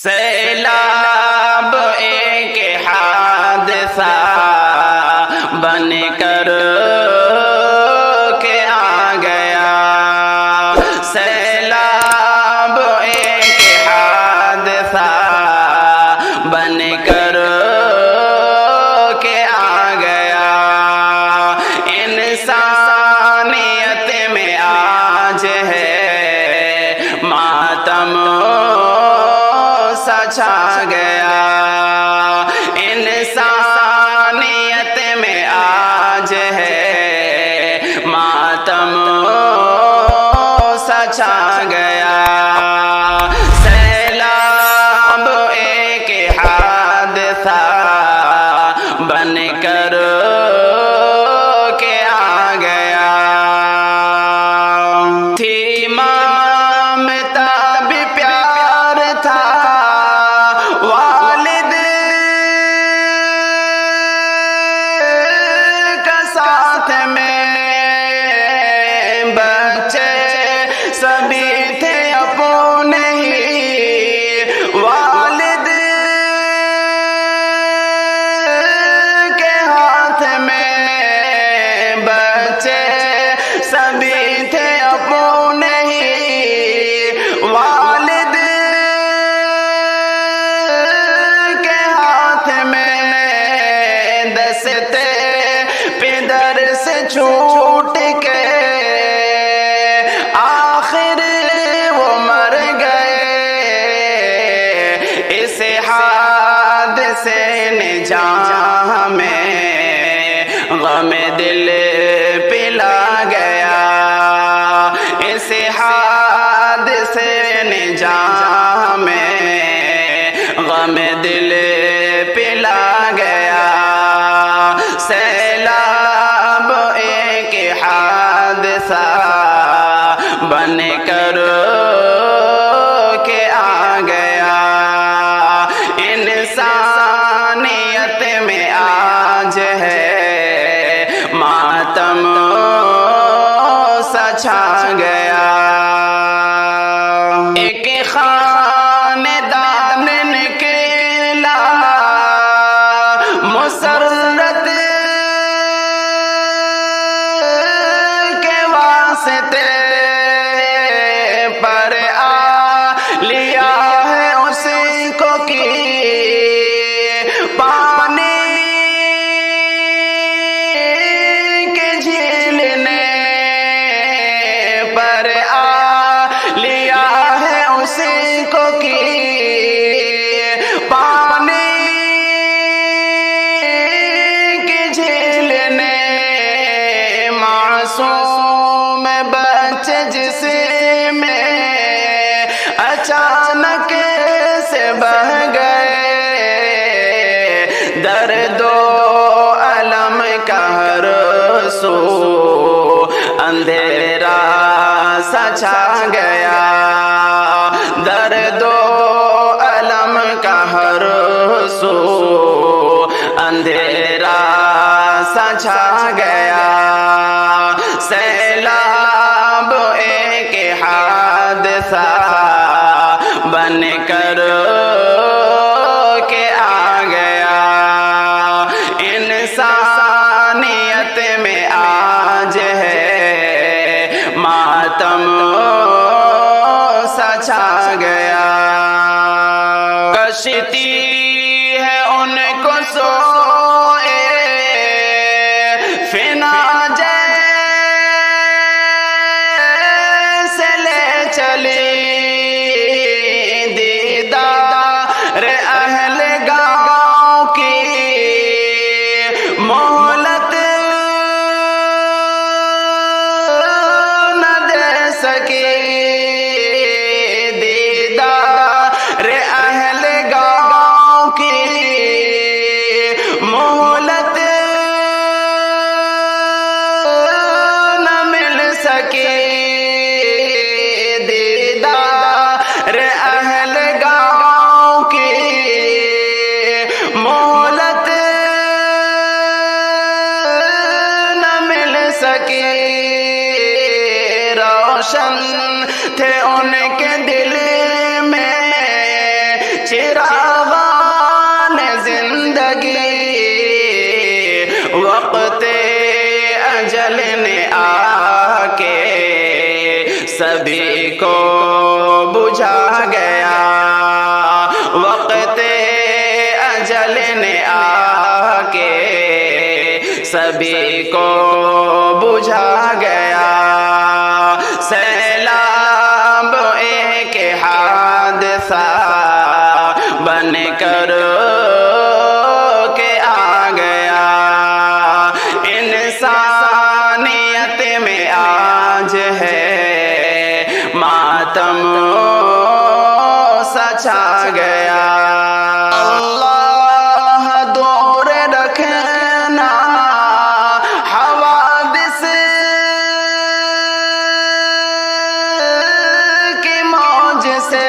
سیلاب ایک حادثہ بن کر کے آ گیا، سیلاب ایک حادثہ بن کر کے آ گیا، انسانیت میں آج ہے ماتم چھا گیا، انسانیت میں آج ہے ماتم چھا گیا، سیلاب ایک حادثہ بن کر کے آ گیا، تھی مامتا بھی پیار تھا، والد کا ساتھ میں بچے سبھی تھے اپنے ہی، والد کے ہاتھ میں بچے سبھی تھے اپنے ہی، والد دستے پدر سے چھوٹ کے آخر وہ مر گئے، اس حادثے نے جہاں میں غم دل پلا گیا، اس حادثے نے جہاں میں غم دل پلا گیا، سیلاب ایک حادثہ بن کر کے آ گیا، انسانیت میں آج ہے ماتم چھا گیا، ایک خاندان نکلا مسرت کے واسطے پر آ لیا ہے اسی کو کی پانی کے جھیل نے، پر آ لیا ہے اسی کو کی پانی کی جھیل نے، معصوم بچے جس میں اچانک سے بہ گئے، درد و الم کا ہر سو اندھیرا سا چھا گیا، درد و الم کا ہر سو اندھیرا سا چھا گیا، سیلاب ایک حادثہ بن کر کے آ گیا، انسانیت میں آج ہے ماتم چھا گیا، کشتی ہے ان کو سوئے فنا جیسے لے چلی، دیدار اہل گاؤں کی مہلت نہ دے سکی، دیدار اہل گاؤں کی مہلت نہ مل سکی، دیدار اہل گاؤں کی مہلت نہ مل سکی، روشن تھے ان کے دل میں سبھی کو بجھا گیا، وقت اجل نے آ کے سبھی کو بجھا گیا، سیلاب ایک حادثہ بن کر کے آ گیا، انسانیت میں آج ہے ماتم سچا گیا۔ اللہ دور رکھنا حوادث کی موج سے،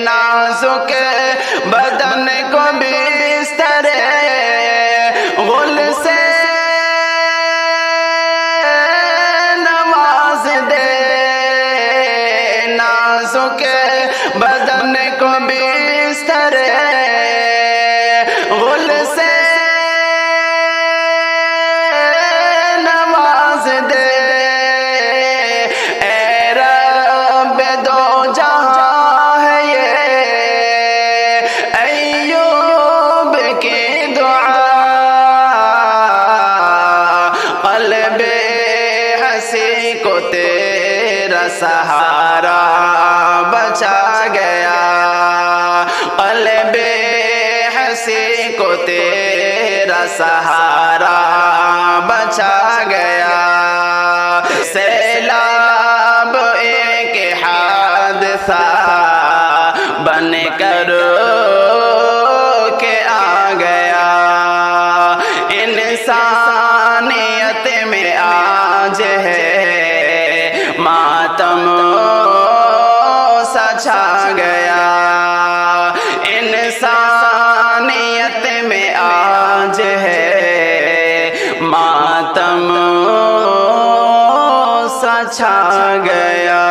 نازک بدن کو بستر غل سے نواز دے، نازک بدن کو بستر غل سے نواز دے، اے رب دو جہاں ہے یہ ایوب کی دعا، قلب ہنسی کو تیرا سہارا بچا گیا، قلب ہنسی کو تیرا سہارا بچا گیا، سیلاب ایک حادثہ بن کر کے آ گیا، انسانیت میں آج ہے ماتم سچا گیا، انسانیت میں آج ہے ماتم سچا گیا۔